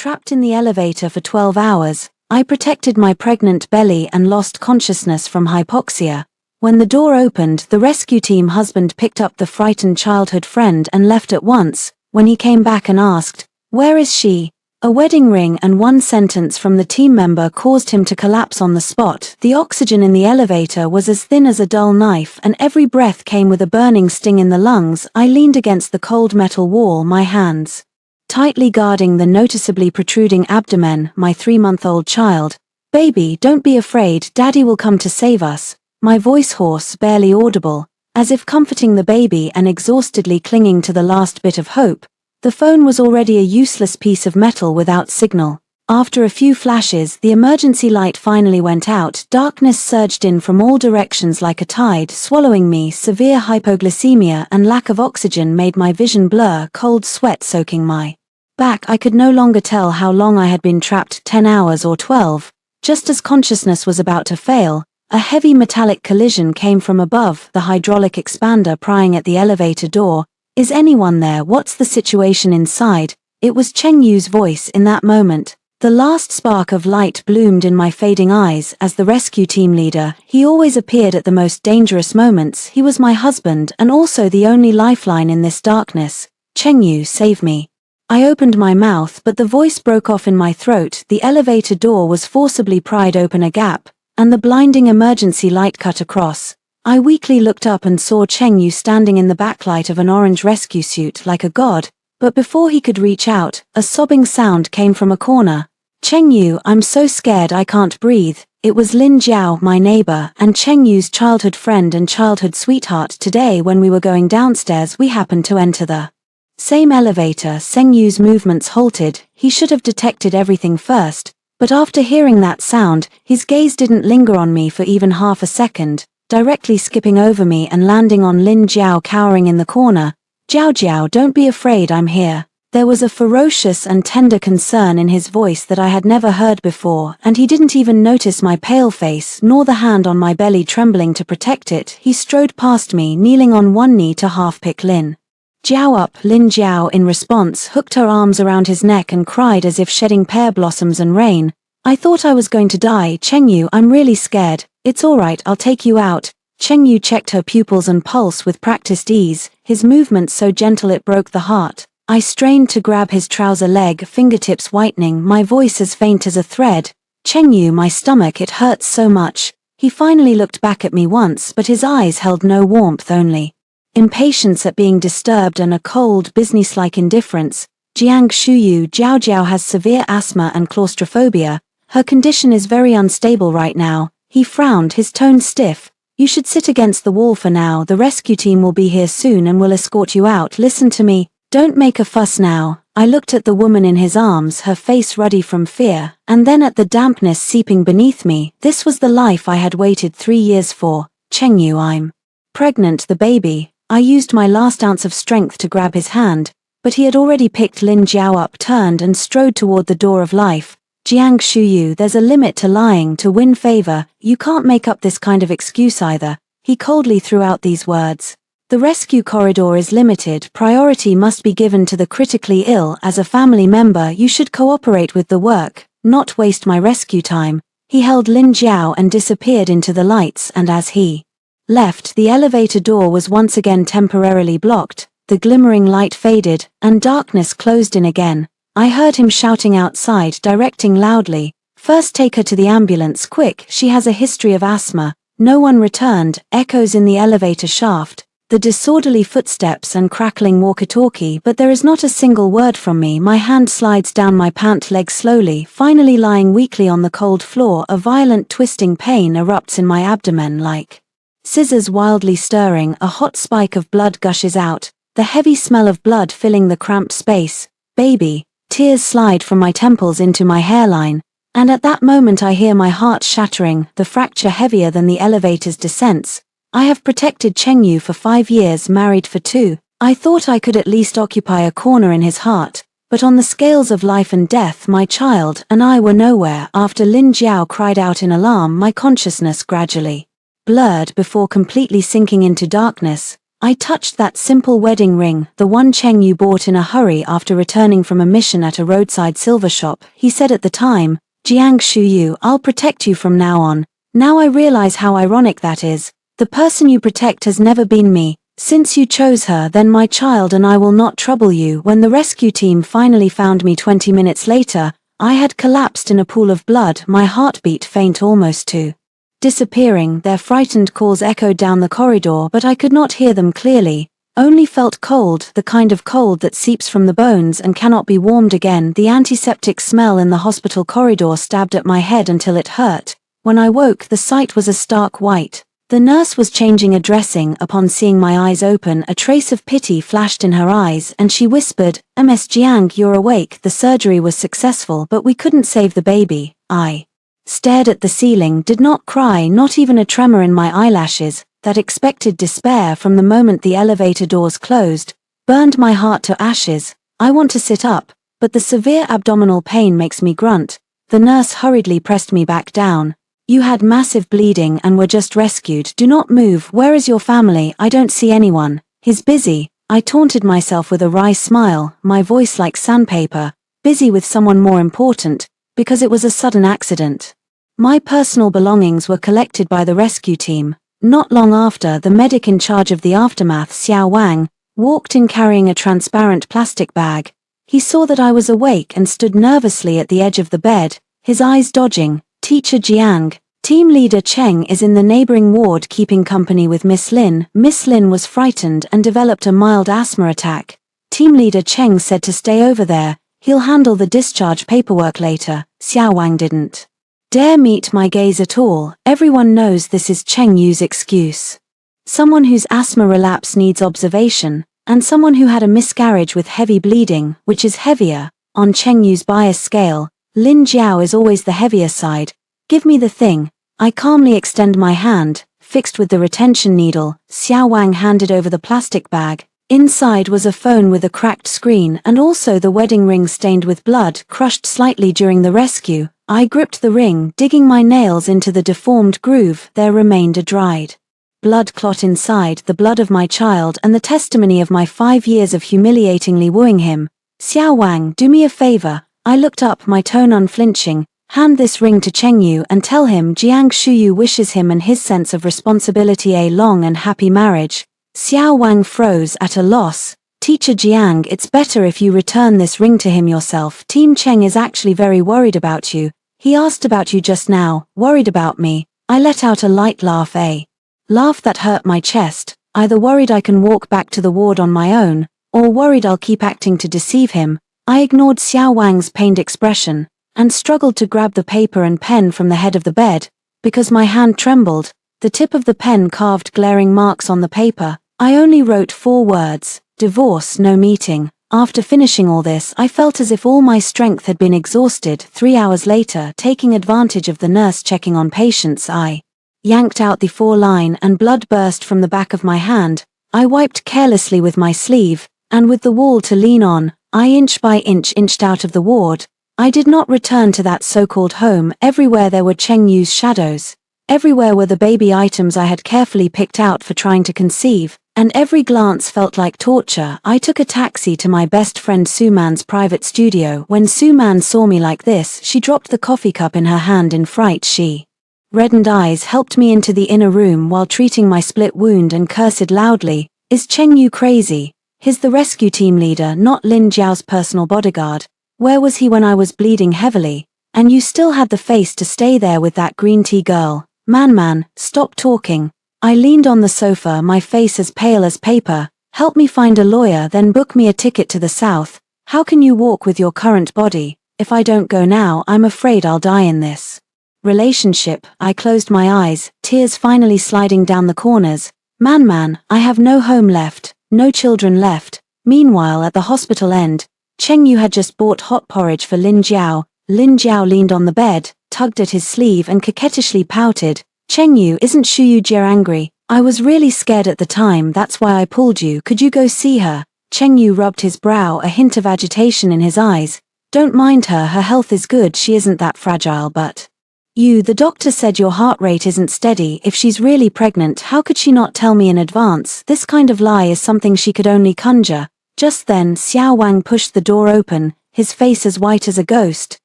trapped in the elevator for 12 hours. I protected my pregnant belly and lost consciousness from hypoxia. When the door opened, the rescue team husband picked up the frightened childhood friend and left at once. When he came back and asked, "Where is she?" A wedding ring and one sentence from the team member caused him to collapse on the spot. The oxygen in the elevator was as thin as a dull knife, and every breath came with a burning sting in the lungs. I leaned against the cold metal wall, my hands tightly guarding the noticeably protruding abdomen, my 3-month-old child. "Baby, don't be afraid, Daddy will come to save us." My voice hoarse, barely audible, as if comforting the baby and exhaustedly clinging to the last bit of hope. The phone was already a useless piece of metal without signal. After a few flashes, the emergency light finally went out. Darkness surged in from all directions like a tide, swallowing me. Severe hypoglycemia and lack of oxygen made my vision blur, cold sweat soaking my back. I could no longer tell how long I had been trapped, 10 hours or 12. Just as consciousness was about to fail, a heavy metallic collision came from above, the hydraulic expander prying at the elevator door. "Is anyone there? What's the situation inside?" It was Cheng Yu's voice in that moment. The last spark of light bloomed in my fading eyes. As the rescue team leader, he always appeared at the most dangerous moments. He was my husband and also the only lifeline in this darkness. "Cheng Yu, save me." I opened my mouth, but the voice broke off in my throat. The elevator door was forcibly pried open a gap, and the blinding emergency light cut across. I weakly looked up and saw Cheng Yu standing in the backlight of an orange rescue suit like a god, but before he could reach out, a sobbing sound came from a corner. "Cheng Yu, I'm so scared I can't breathe." It was Lin Jiao, my neighbor, and Cheng Yu's childhood friend and childhood sweetheart. Today when we were going downstairs we happened to enter the same elevator. Cheng Yu's movements halted. He should have detected everything first, but after hearing that sound, his gaze didn't linger on me for even half a second, directly skipping over me and landing on Lin Jiao cowering in the corner. "Jiao Jiao, don't be afraid, I'm here." There was a ferocious and tender concern in his voice that I had never heard before, and he didn't even notice my pale face nor the hand on my belly trembling to protect it. He strode past me, kneeling on one knee to half-pick Lin Jiao up. Lin Jiao, in response, hooked her arms around his neck and cried as if shedding pear blossoms and rain. "I thought I was going to die. Cheng Yu, I'm really scared." "It's alright, I'll take you out." Cheng Yu checked her pupils and pulse with practiced ease, his movements so gentle it broke the heart. I strained to grab his trouser leg, fingertips whitening, my voice as faint as a thread. "Cheng Yu, my stomach, it hurts so much." He finally looked back at me once, but his eyes held no warmth, only impatience at being disturbed and a cold, businesslike indifference. "Jiang Shuyu, Jiao Jiao has severe asthma and claustrophobia. Her condition is very unstable right now." He frowned, his tone stiff. "You should sit against the wall for now. The rescue team will be here soon and will escort you out. Listen to me. Don't make a fuss now." I looked at the woman in his arms, her face ruddy from fear, and then at the dampness seeping beneath me. This was the life I had waited 3 years for. "Cheng Yu, I'm pregnant, the baby." I used my last ounce of strength to grab his hand, but he had already picked Lin Jiao up, turned and strode toward the door of life. "Jiang Shuyu, there's a limit to lying to win favor. You can't make up this kind of excuse either." He coldly threw out these words. "The rescue corridor is limited. Priority must be given to the critically ill. As a family member, you should cooperate with the work, not waste my rescue time." He held Lin Jiao and disappeared into the lights, and as he left, the elevator door was once again temporarily blocked. The glimmering light faded, and darkness closed in again. I heard him shouting outside, directing loudly, "First take her to the ambulance, quick, she has a history of asthma." No one returned. Echoes in the elevator shaft, the disorderly footsteps and crackling walkie-talkie, but there is not a single word from me. My hand slides down my pant leg slowly, finally lying weakly on the cold floor. A violent twisting pain erupts in my abdomen like scissors wildly stirring. A hot spike of blood gushes out, the heavy smell of blood filling the cramped space. "Baby." Tears slide from my temples into my hairline, and at that moment I hear my heart shattering, the fracture heavier than the elevator's descents. I have protected Cheng Yu for 5 years, married for 2. I thought I could at least occupy a corner in his heart, but on the scales of life and death, my child and I were nowhere. After Lin Jiao cried out in alarm, my consciousness gradually blurred before completely sinking into darkness. I touched that simple wedding ring, the one Cheng Yu bought in a hurry after returning from a mission at a roadside silver shop. He said at the time, "Jiang Shuyu, I'll protect you from now on." Now I realize how ironic that is. The person you protect has never been me. Since you chose her, then my child and I will not trouble you. When the rescue team finally found me 20 minutes later, I had collapsed in a pool of blood, my heartbeat faint almost to disappearing. Their frightened calls echoed down the corridor, but I could not hear them clearly, only felt cold, the kind of cold that seeps from the bones and cannot be warmed again. The antiseptic smell in the hospital corridor stabbed at my head until it hurt. When I woke, the sight was a stark white. The nurse was changing a dressing. Upon seeing my eyes open, a trace of pity flashed in her eyes, and she whispered, "Ms. Jiang, you're awake. The surgery was successful, but we couldn't save the baby." I stared at the ceiling, did not cry, not even a tremor in my eyelashes. That expected despair from the moment the elevator doors closed burned my heart to ashes. I want to sit up, but the severe abdominal pain makes me grunt. The nurse hurriedly pressed me back down. "You had massive bleeding and were just rescued. Do not move. Where is your family? I don't see anyone." "He's busy." I taunted myself with a wry smile, my voice like sandpaper. Busy with someone more important, because it was a sudden accident. My personal belongings were collected by the rescue team. Not long after, the medic in charge of the aftermath, Xiao Wang, walked in carrying a transparent plastic bag. He saw that I was awake and stood nervously at the edge of the bed, his eyes dodging. "Teacher Jiang, team leader Cheng is in the neighboring ward keeping company with Miss Lin." Miss Lin was frightened and developed a mild asthma attack. Team leader Cheng said to stay over there. He'll handle the discharge paperwork later. Xiao Wang didn't dare meet my gaze at all. Everyone knows this is Cheng Yu's excuse. Someone whose asthma relapse needs observation, and someone who had a miscarriage with heavy bleeding, which is heavier. On Cheng Yu's bias scale, Lin Jiao is always the heavier side. "Give me the thing." I calmly extend my hand, fixed with the retention needle. Xiao Wang handed over the plastic bag. Inside was a phone with a cracked screen and also the wedding ring stained with blood, crushed slightly during the rescue. I gripped the ring, digging my nails into the deformed groove. There remained a dried blood clot inside, the blood of my child and the testimony of my 5 years of humiliatingly wooing him. "Xiao Wang, do me a favor." I looked up, my tone unflinching. "Hand this ring to Cheng Yu and tell him Jiang Shuyu wishes him and his sense of responsibility a long and happy marriage." Xiao Wang froze, at a loss. "Teacher Jiang, it's better if you return this ring to him yourself. Team Cheng is actually very worried about you. He asked about you just now." "Worried about me?" I let out a light laugh, a laugh that hurt my chest. Either worried I can walk back to the ward on my own, or worried I'll keep acting to deceive him. I ignored Xiao Wang's pained expression, and struggled to grab the paper and pen from the head of the bed, because my hand trembled. The tip of the pen carved glaring marks on the paper. I only wrote 4 words: divorce, no meeting. After finishing all this, I felt as if all my strength had been exhausted. 3 hours later, taking advantage of the nurse checking on patients, I yanked out the 4-line and blood burst from the back of my hand. I wiped carelessly with my sleeve, and with the wall to lean on, I inch by inch inched out of the ward. I did not return to that so-called home. Everywhere there were Cheng Yu's shadows. Everywhere were the baby items I had carefully picked out for trying to conceive, and every glance felt like torture. I took a taxi to my best friend Suman's private studio. When Suman saw me like this, she dropped the coffee cup in her hand in fright. She reddened eyes helped me into the inner room while treating my split wound and cursed loudly. "Is Cheng Yu crazy? He's the rescue team leader, not Lin Jiao's personal bodyguard. Where was he when I was bleeding heavily? And you still had the face to stay there with that green tea girl. Man, stop talking." I leaned on the sofa, my face as pale as paper. "Help me find a lawyer, then book me a ticket to the south. How can you walk with your current body? If I don't go now, I'm afraid I'll die in this relationship." I closed my eyes, tears finally sliding down the corners. Man, I have no home left, no children left." Meanwhile, at the hospital end, Cheng Yu had just bought hot porridge for Lin Jiao. Lin Jiao leaned on the bed, tugged at his sleeve and coquettishly pouted. "Cheng Yu, isn't Shuyu Jia angry? I was really scared at the time, that's why I pulled you. Could you go see her?" Cheng Yu rubbed his brow, a hint of agitation in his eyes. "Don't mind her, her health is good, she isn't that fragile, but The doctor said your heart rate isn't steady. If she's really pregnant, how could she not tell me in advance? This kind of lie is something she could only conjure. Just then, Xiao Wang pushed the door open, his face as white as a ghost.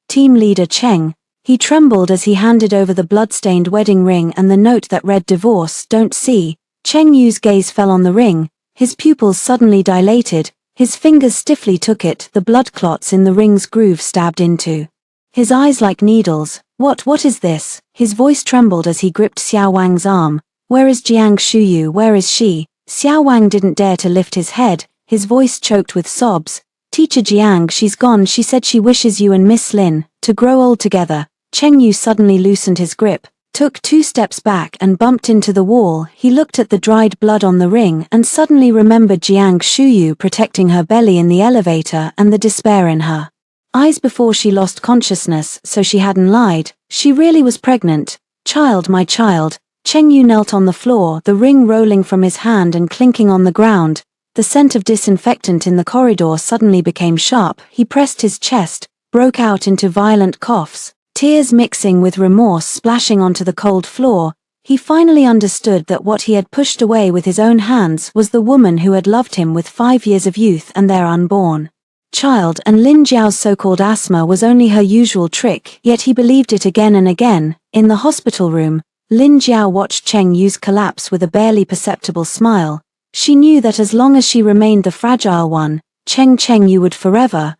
Team leader Cheng. He trembled as he handed over the blood-stained wedding ring and the note that read divorce, don't see. Cheng Yu's gaze fell on the ring. His pupils suddenly dilated. His fingers stiffly took it, the blood clots in the ring's groove stabbed into his eyes like needles. What is this? His voice trembled as he gripped Xiao Wang's arm. Where is Jiang Shuyu? Where is she? Xiao Wang didn't dare to lift his head, his voice choked with sobs. Teacher Jiang, she's gone. She said she wishes you and Miss Lin to grow old together. Cheng Yu suddenly loosened his grip, took 2 steps back and bumped into the wall. He looked at the dried blood on the ring and suddenly remembered Jiang Shuyu protecting her belly in the elevator and the despair in her eyes before she lost consciousness. So she hadn't lied. She really was pregnant. Child, my child. Cheng Yu knelt on the floor, the ring rolling from his hand and clinking on the ground. The scent of disinfectant in the corridor suddenly became sharp. He pressed his chest, broke out into violent coughs, tears mixing with remorse splashing onto the cold floor. He finally understood that what he had pushed away with his own hands was the woman who had loved him with 5 years of youth and their unborn child, and Lin Jiao's so-called asthma was only her usual trick, yet he believed it again and again. In the hospital room, Lin Jiao watched Cheng Yu's collapse with a barely perceptible smile. She knew that as long as she remained the fragile one, Cheng Yu would forever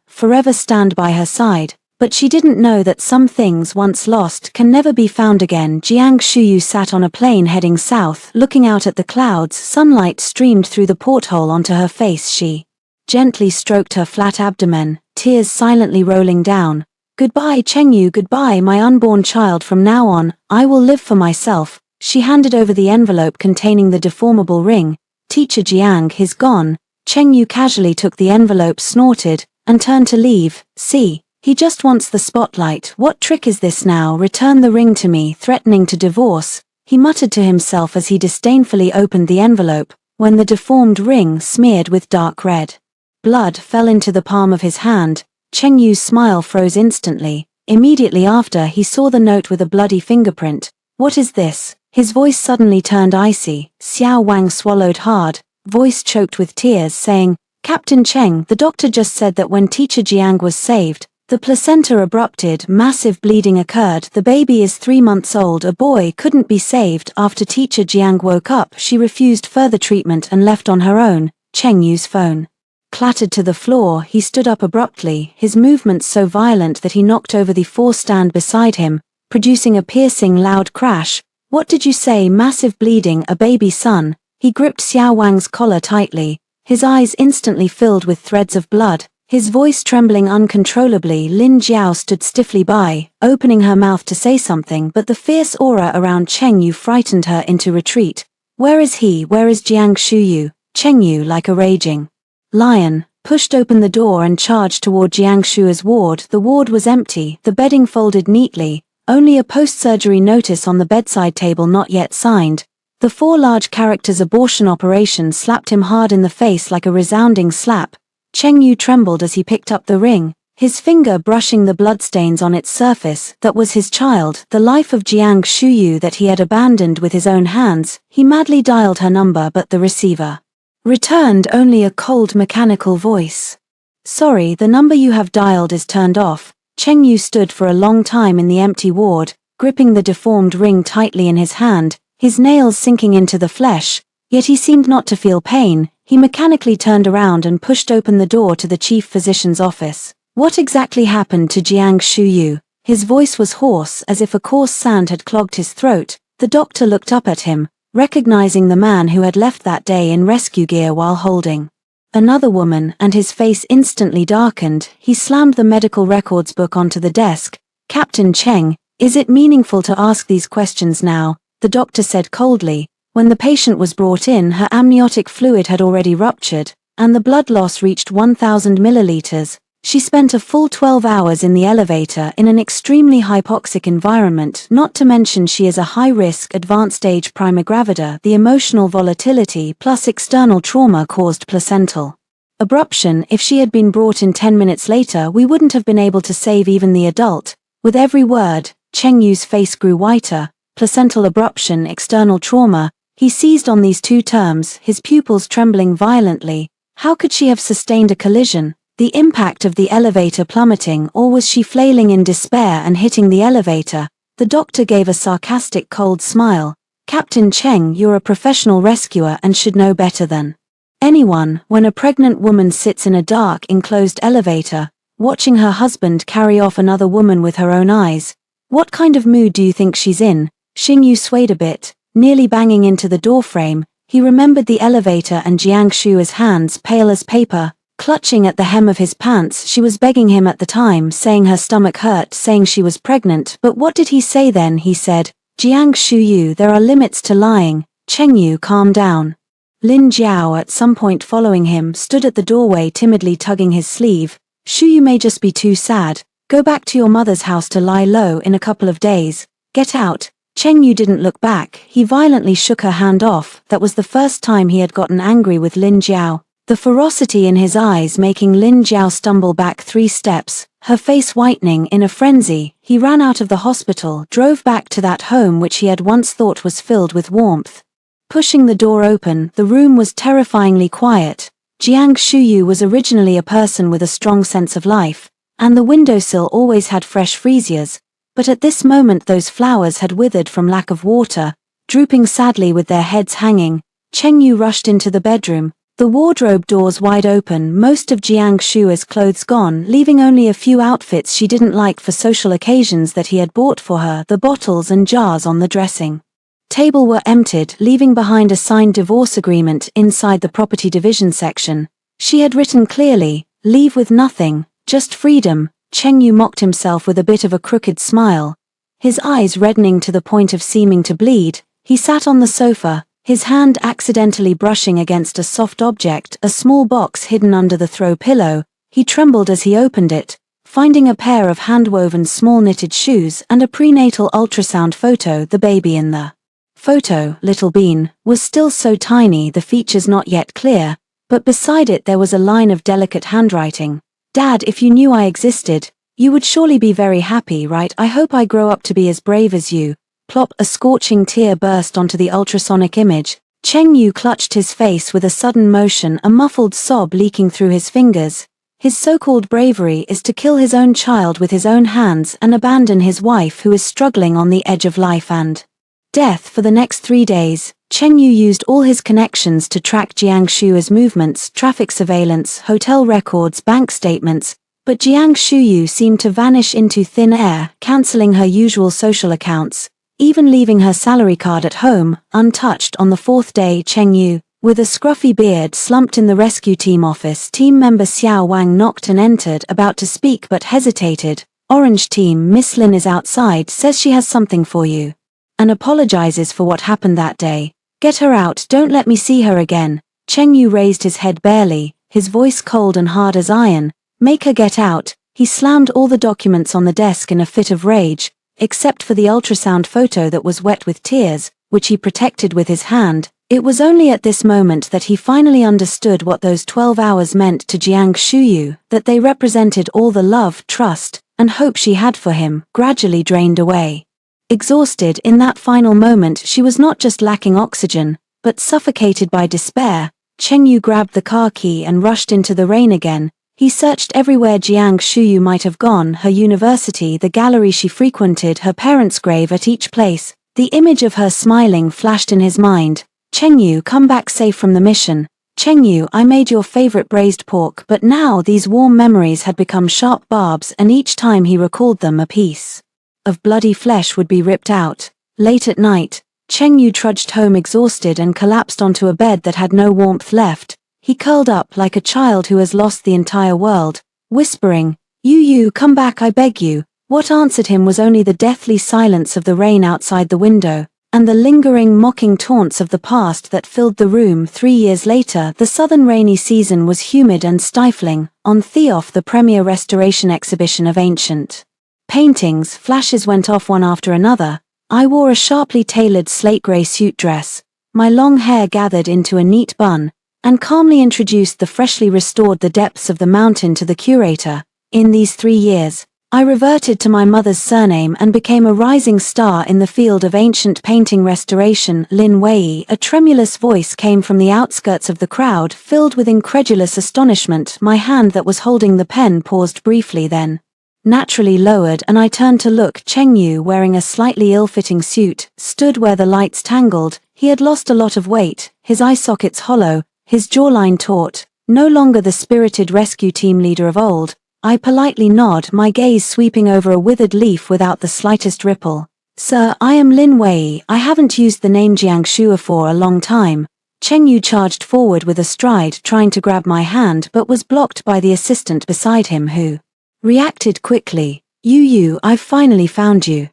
stand by her side. But she didn't know that some things once lost can never be found again. Jiang Shuyu sat on a plane heading south, looking out at the clouds. Sunlight streamed through the porthole onto her face. She gently stroked her flat abdomen, tears silently rolling down. Goodbye, Cheng Yu, goodbye, my unborn child. From now on, I will live for myself. She handed over the envelope containing the deformable ring. Teacher Jiang, he's gone. Cheng Yu casually took the envelope, snorted, and turned to leave. See, he just wants the spotlight. What trick is this now? Return the ring to me, threatening to divorce. He muttered to himself as he disdainfully opened the envelope, when the deformed ring, smeared with dark red blood, fell into the palm of his hand. Cheng Yu's smile froze instantly. Immediately after, he saw the note with a bloody fingerprint. What is this? His voice suddenly turned icy. Xiao Wang swallowed hard, voice choked with tears, saying, Captain Cheng, the doctor just said that when Teacher Jiang was saved, the placenta abrupted, massive bleeding occurred, the baby is 3 months old, a boy couldn't be saved. After Teacher Jiang woke up, she refused further treatment and left on her own. Cheng Yu's phone clattered to the floor. He stood up abruptly, his movements so violent that he knocked over the 4 stand beside him, producing a piercing loud crash. What did you say? Massive bleeding, a baby son. He gripped Xiao Wang's collar tightly, his eyes instantly filled with threads of blood, his voice trembling uncontrollably. Lin Jiao stood stiffly by, opening her mouth to say something, but the fierce aura around Cheng Yu frightened her into retreat. Where is he? Where is Jiang Shuyu? Cheng Yu, like a raging lion, pushed open the door and charged toward Jiang Shu's ward. The ward was empty, the bedding folded neatly, only a post-surgery notice on the bedside table not yet signed. The 4 large characters abortion operation slapped him hard in the face like a resounding slap. Cheng Yu trembled as he picked up the ring, his finger brushing the bloodstains on its surface. That was his child, the life of Jiang Shuyu that he had abandoned with his own hands. He madly dialed her number, but the receiver returned only a cold mechanical voice. Sorry, the number you have dialed is turned off. Cheng Yu stood for a long time in the empty ward, gripping the deformed ring tightly in his hand, his nails sinking into the flesh, yet he seemed not to feel pain. He mechanically turned around and pushed open the door to the chief physician's office. What exactly happened to Jiang Shuyu? His voice was hoarse, as if a coarse sand had clogged his throat. The doctor looked up at him, recognizing the man who had left that day in rescue gear while holding another woman, and his face instantly darkened. He slammed the medical records book onto the desk. Captain Cheng, is it meaningful to ask these questions now? The doctor said coldly. When the patient was brought in, her amniotic fluid had already ruptured, and the blood loss reached 1,000 milliliters. She spent a full 12 hours in the elevator in an extremely hypoxic environment, not to mention she is a high-risk advanced stage primigravida. The emotional volatility plus external trauma caused placental abruption. If she had been brought in 10 minutes later, we wouldn't have been able to save even the adult. With every word, Cheng Yu's face grew whiter. Placental abruption, external trauma. He seized on these two terms, his pupils trembling violently. How could she have sustained a collision? The impact of the elevator plummeting, or was she flailing in despair and hitting the elevator? The doctor gave a sarcastic cold smile. Captain Cheng, you're a professional rescuer and should know better than anyone. When a pregnant woman sits in a dark, enclosed elevator, watching her husband carry off another woman with her own eyes, what kind of mood do you think she's in? Xing Yu swayed a bit, nearly banging into the doorframe. He remembered the elevator and Jiang Shu's hands, pale as paper, clutching at the hem of his pants. She was begging him at the time, saying her stomach hurt, saying she was pregnant. But what did he say then? He said, Jiang Shu, there are limits to lying. Cheng Yu, calm down. Lin Jiao, at some point following him, stood at the doorway timidly tugging his sleeve. Shu, you may just be too sad. Go back to your mother's house to lie low in a couple of days. Get out. Cheng Yu didn't look back. He violently shook her hand off. That was the first time he had gotten angry with Lin Jiao. The ferocity in his eyes making Lin Jiao stumble back 3 steps, her face whitening in a frenzy. He ran out of the hospital, drove back to that home which he had once thought was filled with warmth. Pushing the door open, the room was terrifyingly quiet. Jiang Shuyu was originally a person with a strong sense of life, and the windowsill always had fresh freesias. But at this moment those flowers had withered from lack of water, drooping sadly with their heads hanging. Cheng Yu rushed into the bedroom, the wardrobe doors wide open, most of Jiang Shu's clothes gone, leaving only a few outfits she didn't like for social occasions that he had bought for her. The bottles and jars on the dressing table were emptied, leaving behind a signed divorce agreement inside the property division section. She had written clearly, leave with nothing, just freedom. Cheng Yu mocked himself with a bit of a crooked smile. His eyes reddening to the point of seeming to bleed, he sat on the sofa, his hand accidentally brushing against a soft object, a small box hidden under the throw pillow. He trembled as he opened it, finding a pair of hand-woven small knitted shoes and a prenatal ultrasound photo. The baby in the photo, Little Bean, was still so tiny, the features not yet clear, but beside it there was a line of delicate handwriting. Dad, if you knew I existed, you would surely be very happy, right? I hope I grow up to be as brave as you. Plop, a scorching tear burst onto the ultrasonic image. Cheng Yu clutched his face with a sudden motion, a muffled sob leaking through his fingers. His so-called bravery is to kill his own child with his own hands and abandon his wife who is struggling on the edge of life and death. For the next 3 days, Cheng Yu used all his connections to track Jiang Shu's movements, traffic surveillance, hotel records, bank statements, but Jiang Shu seemed to vanish into thin air, cancelling her usual social accounts, even leaving her salary card at home, untouched. On the 4th day, Cheng Yu, with a scruffy beard, slumped in the rescue team office. Team member Xiao Wang knocked and entered, about to speak but hesitated. Orange team, Miss Lin is outside, says she has something for you, and apologizes for what happened that day. Get her out, don't let me see her again. Cheng Yu raised his head barely, his voice cold and hard as iron. Make her get out. He slammed all the documents on the desk in a fit of rage, except for the ultrasound photo that was wet with tears, which he protected with his hand. It was only at this moment that he finally understood what those 12 hours meant to Jiang Shuyu, that they represented all the love, trust, and hope she had for him, gradually drained away. Exhausted in that final moment, she was not just lacking oxygen, but suffocated by despair. Cheng Yu grabbed the car key and rushed into the rain again. He searched everywhere Jiang Shuyu might have gone, her university, the gallery she frequented, her parents' grave. At each place, the image of her smiling flashed in his mind. Cheng Yu, come back safe from the mission. Cheng Yu, I made your favorite braised pork. But now these warm memories had become sharp barbs, and each time he recalled them a piece of bloody flesh would be ripped out. Late at night, Cheng Yu trudged home exhausted and collapsed onto a bed that had no warmth left. He curled up like a child who has lost the entire world, whispering, You, come back, I beg you. What answered him was only the deathly silence of the rain outside the window, and the lingering, mocking taunts of the past that filled the room. 3 years later, the southern rainy season was humid and stifling. On Theof, the premier restoration exhibition of ancient paintings, flashes went off one after another. I wore a sharply tailored slate-grey suit dress, my long hair gathered into a neat bun, and calmly introduced the freshly restored The Depths of the Mountain to the curator. In these 3 years, I reverted to my mother's surname and became a rising star in the field of ancient painting restoration. Lin Wei, a tremulous voice came from the outskirts of the crowd, filled with incredulous astonishment. My hand that was holding the pen paused briefly, then naturally lowered, and I turned to look. Cheng Yu, wearing a slightly ill-fitting suit, stood where the lights tangled. He had lost a lot of weight, his eye sockets hollow, his jawline taut, no longer the spirited rescue team leader of old. I politely nod, my gaze sweeping over a withered leaf without the slightest ripple. Sir, I am Lin Wei. I haven't used the name Jiangshua for a long time. Cheng Yu charged forward with a stride, trying to grab my hand, but was blocked by the assistant beside him, who reacted quickly. You, I've finally found you.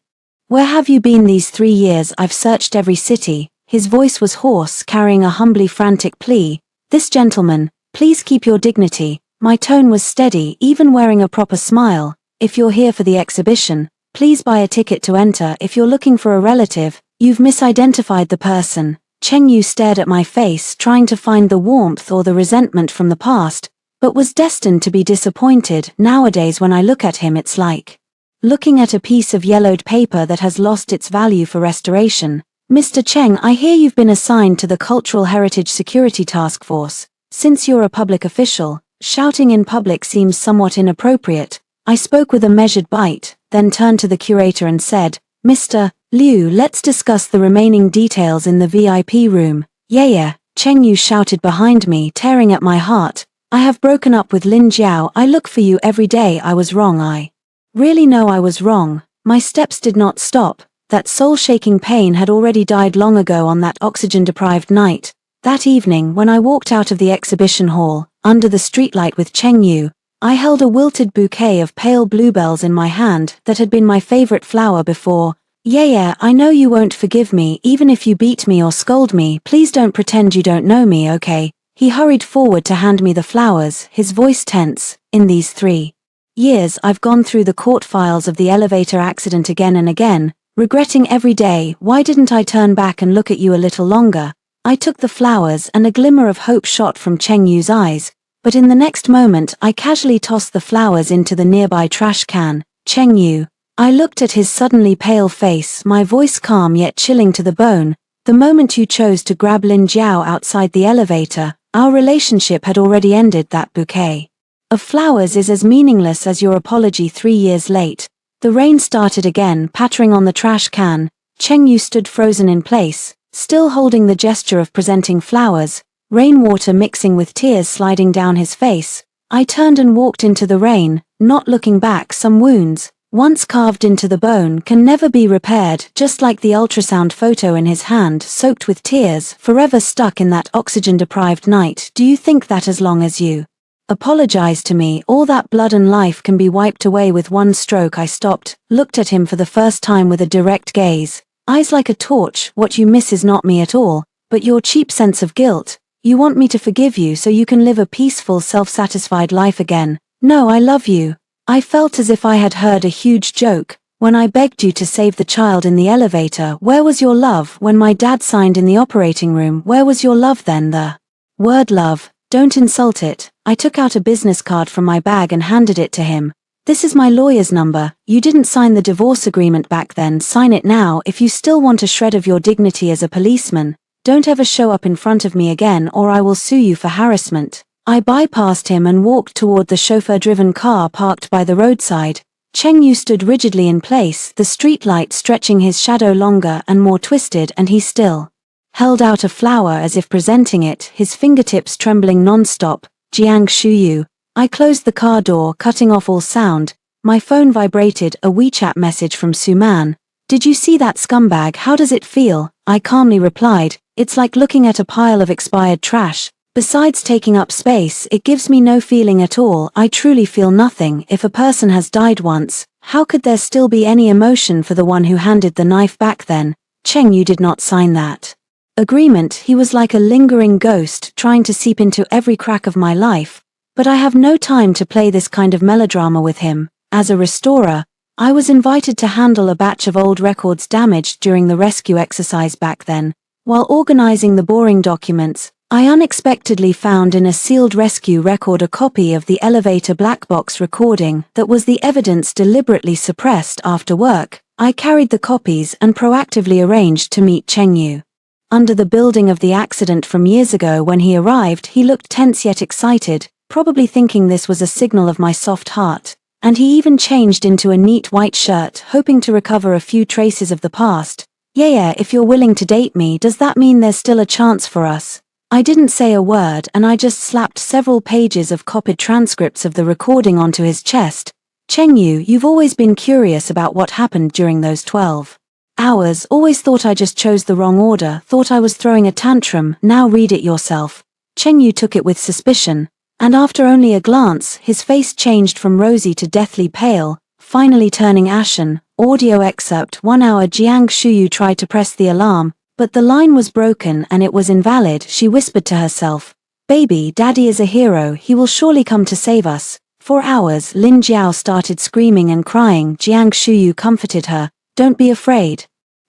Where have you been these 3 years? I've searched every city. His voice was hoarse, carrying a humbly frantic plea. This gentleman, please keep your dignity. My tone was steady, even wearing a proper smile. If you're here for the exhibition, please buy a ticket to enter. If you're looking for a relative, you've misidentified the person. Cheng Yu stared at my face, trying to find the warmth or the resentment from the past, but was destined to be disappointed. Nowadays when I look at him, it's like looking at a piece of yellowed paper that has lost its value for restoration. Mr. Cheng, I hear you've been assigned to the Cultural Heritage Security Task Force. Since you're a public official, shouting in public seems somewhat inappropriate. I spoke with a measured bite, then turned to the curator and said, Mr. Liu, let's discuss the remaining details in the VIP room. Yeah, Cheng Yu shouted behind me, tearing at my heart. I have broken up with Lin Jiao. I look for you every day. I was wrong. I really know I was wrong. My steps did not stop. That soul-shaking pain had already died long ago on that oxygen-deprived night. That evening, when I walked out of the exhibition hall, under the streetlight with Cheng Yu, I held a wilted bouquet of pale bluebells in my hand that had been my favorite flower before. Yeah, I know you won't forgive me, even if you beat me or scold me. Please don't pretend you don't know me, okay? He hurried forward to hand me the flowers, his voice tense. In these 3 years, I've gone through the court files of the elevator accident again and again, regretting every day. Why didn't I turn back and look at you a little longer? I took the flowers, and a glimmer of hope shot from Cheng Yu's eyes, but in the next moment I casually tossed the flowers into the nearby trash can. Cheng Yu. I looked at his suddenly pale face, my voice calm yet chilling to the bone. The moment you chose to grab Lin Jiao outside the elevator, our relationship had already ended. That bouquet of flowers is as meaningless as your apology 3 years late. The rain started again, pattering on the trash can. Cheng Yu stood frozen in place, still holding the gesture of presenting flowers, rainwater mixing with tears sliding down his face. I turned and walked into the rain, not looking back. Some wounds, once carved into the bone, can never be repaired, just like the ultrasound photo in his hand, soaked with tears, forever stuck in that oxygen-deprived night. Do you think that as long as you apologize to me, all that blood and life can be wiped away with one stroke? I stopped, looked at him for the first time with a direct gaze. Eyes like a torch. What you miss is not me at all, but your cheap sense of guilt. You want me to forgive you so you can live a peaceful, self-satisfied life again. No, I love you. I felt as if I had heard a huge joke. When I begged you to save the child in the elevator, where was your love? When my dad signed in the operating room, where was your love then? The word love, don't insult it. I took out a business card from my bag and handed it to him. This is my lawyer's number. You didn't sign the divorce agreement back then. Sign it now if you still want a shred of your dignity as a policeman. Don't ever show up in front of me again or I will sue you for harassment. I bypassed him and walked toward the chauffeur-driven car parked by the roadside. Cheng Yu stood rigidly in place, the streetlight stretching his shadow longer and more twisted, and he still held out a flower as if presenting it, his fingertips trembling non-stop. Jiang Shuyu. I closed the car door, cutting off all sound. My phone vibrated, a WeChat message from Suman. Did you see that scumbag? How does it feel? I calmly replied, it's like looking at a pile of expired trash. Besides taking up space, it gives me no feeling at all. I truly feel nothing. If a person has died once, how could there still be any emotion for the one who handed the knife back then? Cheng Yu did not sign that agreement. He was like a lingering ghost, trying to seep into every crack of my life. But I have no time to play this kind of melodrama with him. As a restorer, I was invited to handle a batch of old records damaged during the rescue exercise back then. While organizing the boring documents, I unexpectedly found in a sealed rescue record a copy of the elevator black box recording that was the evidence deliberately suppressed after work. I carried the copies and proactively arranged to meet Chengyu. Under the building of the accident from years ago when he arrived, he looked tense yet excited, probably thinking this was a signal of my soft heart. And he even changed into a neat white shirt, hoping to recover a few traces of the past. Yeah, if you're willing to date me, does that mean there's still a chance for us? I didn't say a word and I just slapped several pages of copied transcripts of the recording onto his chest. Chengyu, you've always been curious about what happened during those 12 hours, always thought I just chose the wrong order, thought I was throwing a tantrum, now read it yourself. Chengyu took it with suspicion, and after only a glance, his face changed from rosy to deathly pale, finally turning ashen. Audio excerpt: 1 hour. Jiang Shuyu tried to press the alarm, but the line was broken and it was invalid. She whispered to herself, "Baby, Daddy is a hero, he will surely come to save us." 4 hours. Lin Jiao started screaming and crying. Jiang Shuyu comforted her, "Don't be afraid.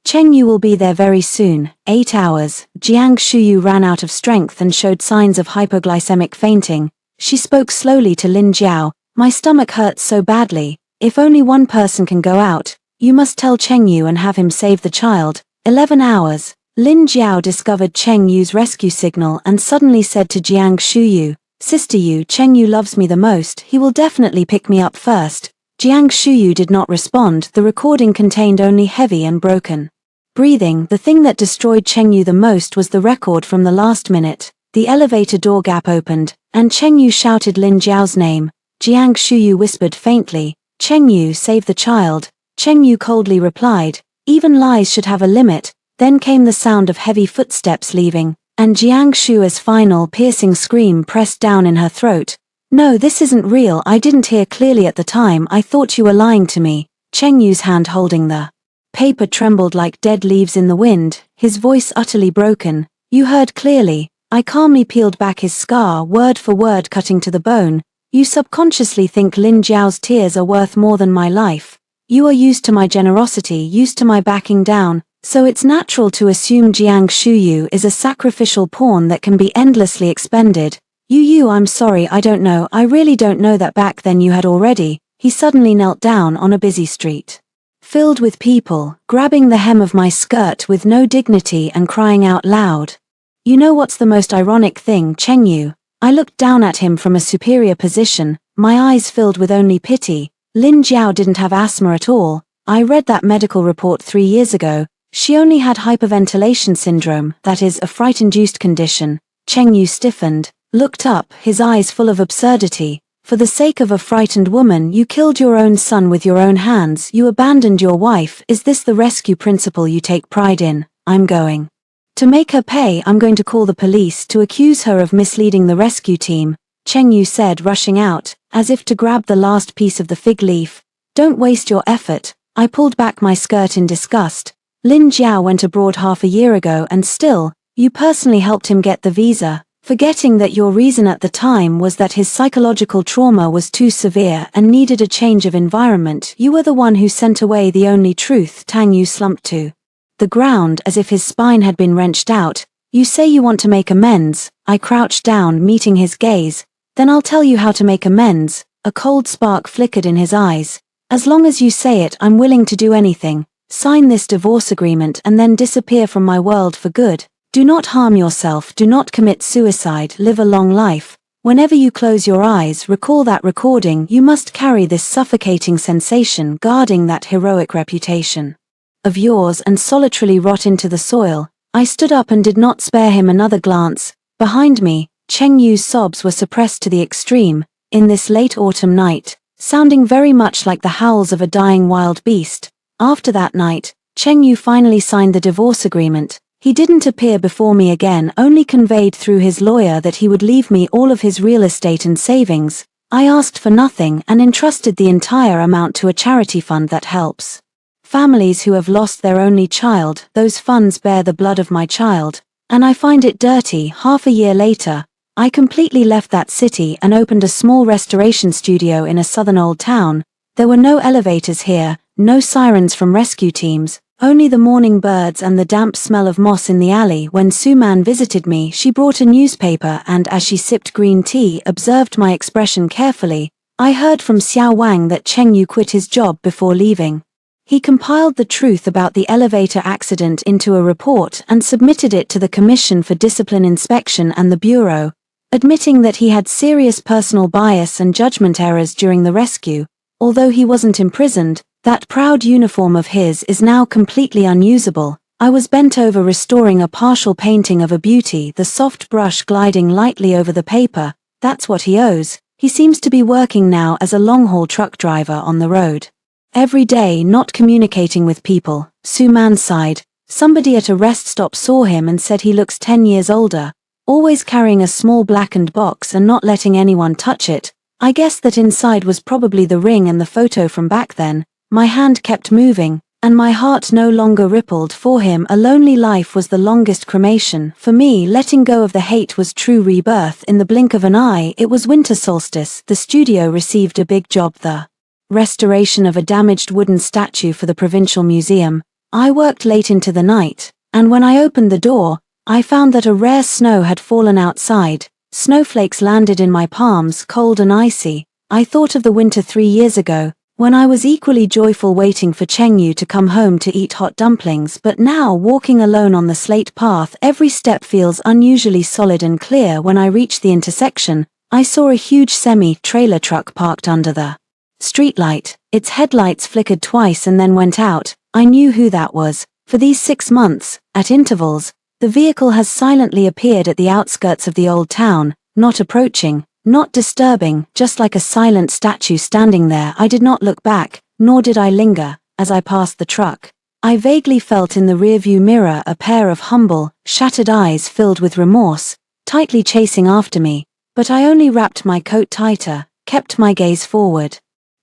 Chengyu will be there very soon." 8 hours. Jiang Shuyu ran out of strength and showed signs of hypoglycemic fainting. She spoke slowly to Lin Jiao, "My stomach hurts so badly. If only one person can go out, you must tell Chengyu and have him save the child." 11 hours. Lin Jiao discovered Chengyu's rescue signal and suddenly said to Jiang Shuyu, "Sister Yu, Chengyu loves me the most, he will definitely pick me up first." Jiang Shuyu did not respond. The recording contained only heavy and broken breathing. The thing that destroyed Chengyu the most was the record from the last minute. The elevator door gap opened, and Chengyu shouted Lin Jiao's name. Jiang Shuyu whispered faintly, "Chengyu, save the child." Chengyu coldly replied, "Even lies should have a limit." Then came the sound of heavy footsteps leaving, and Jiang Shu's final piercing scream pressed down in her throat. "No, this isn't real, I didn't hear clearly at the time, I thought you were lying to me." Chengyu's hand holding the paper trembled like dead leaves in the wind, his voice utterly broken. "You heard clearly." I calmly peeled back his scar, word for word cutting to the bone. "You subconsciously think Lin Jiao's tears are worth more than my life. You are used to my generosity, used to my backing down, so it's natural to assume Jiang Shuyu is a sacrificial pawn that can be endlessly expended. I'm sorry, I don't know, I really don't know that back then you had already." He suddenly knelt down on a busy street filled with people, grabbing the hem of my skirt with no dignity and crying out loud. "You know what's the most ironic thing, Chengyu?" I looked down at him from a superior position, my eyes filled with only pity. Lin Jiao didn't have asthma at all. I read that medical report 3 years ago. She only had hyperventilation syndrome, that is, a fright-induced condition. Chengyu stiffened, looked up, his eyes full of absurdity. "For the sake of a frightened woman, you killed your own son with your own hands, you abandoned your wife. Is this the rescue principle you take pride in? I'm going to make her pay. I'm going to call the police to accuse her of misleading the rescue team," Chengyu said, rushing out, as if to grab the last piece of the fig leaf. "Don't waste your effort." I pulled back my skirt in disgust. "Lin Jiao went abroad half a year ago and still, you personally helped him get the visa, forgetting that your reason at the time was that his psychological trauma was too severe and needed a change of environment. You were the one who sent away the only truth." Tang Yu slumped to the ground as if his spine had been wrenched out. "You say you want to make amends." I crouched down, meeting his gaze. "Then I'll tell you how to make amends." A cold spark flickered in his eyes. "As long as you say it, I'm willing to do anything. Sign this divorce agreement and then disappear from my world for good. Do not harm yourself, do not commit suicide, live a long life. Whenever you close your eyes, recall that recording. You must carry this suffocating sensation, guarding that heroic reputation of yours, and solitarily rot into the soil." I stood up and did not spare him another glance. Behind me, Chengyu's sobs were suppressed to the extreme, in this late autumn night, sounding very much like the howls of a dying wild beast. After that night, Chengyu finally signed the divorce agreement. He didn't appear before me again, only conveyed through his lawyer that he would leave me all of his real estate and savings. I asked for nothing and entrusted the entire amount to a charity fund that helps families who have lost their only child. Those funds bear the blood of my child, and I find it dirty. Half a year later, I completely left that city and opened a small restoration studio in a southern old town. There were no elevators here, no sirens from rescue teams, Only the morning birds and the damp smell of moss in the alley. When Suman visited me, she brought a newspaper and, as she sipped green tea, observed my expression carefully. I heard from Xiao Wang that Cheng Yu quit his job before leaving. He compiled the truth about the elevator accident into a report and submitted it to the Commission for Discipline Inspection and the Bureau, admitting that he had serious personal bias and judgment errors during the rescue. Although he wasn't imprisoned, that proud uniform of his is now completely unusable. I was bent over restoring a partial painting of a beauty, the soft brush gliding lightly over the paper. That's what he owes. He seems to be working now as a long-haul truck driver on the road. Every day, not communicating with people. Suman sighed. Somebody at a rest stop saw him and said he looks 10 years older, always carrying a small blackened box and not letting anyone touch it. I guess that inside was probably the ring and the photo from back then. My hand kept moving, and my heart no longer rippled. For him, a lonely life was the longest cremation. For me, letting go of the hate was true rebirth. In the blink of an eye, it was winter solstice. The studio received a big job, the restoration of a damaged wooden statue for the Provincial Museum. I worked late into the night, and when I opened the door, I found that a rare snow had fallen outside. Snowflakes landed in my palms, cold and icy. I thought of the winter 3 years ago, when I was equally joyful waiting for Cheng Yu to come home to eat hot dumplings. But now, walking alone on the slate path, every step feels unusually solid and clear. When I reached the intersection, I saw a huge semi-trailer truck parked under the streetlight. Its headlights flickered twice and then went out. I knew who that was. For these 6 months, at intervals, the vehicle has silently appeared at the outskirts of the old town, not approaching, not disturbing, just like a silent statue standing there. I did not look back, nor did I linger, as I passed the truck. I vaguely felt in the rearview mirror a pair of humble, shattered eyes filled with remorse, tightly chasing after me, but I only wrapped my coat tighter, kept my gaze forward,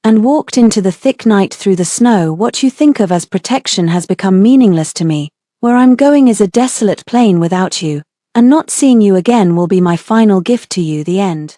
and walked into the thick night through the snow. What you think of as protection has become meaningless to me. Where I'm going is a desolate plain without you, and not seeing you again will be my final gift to you. The end.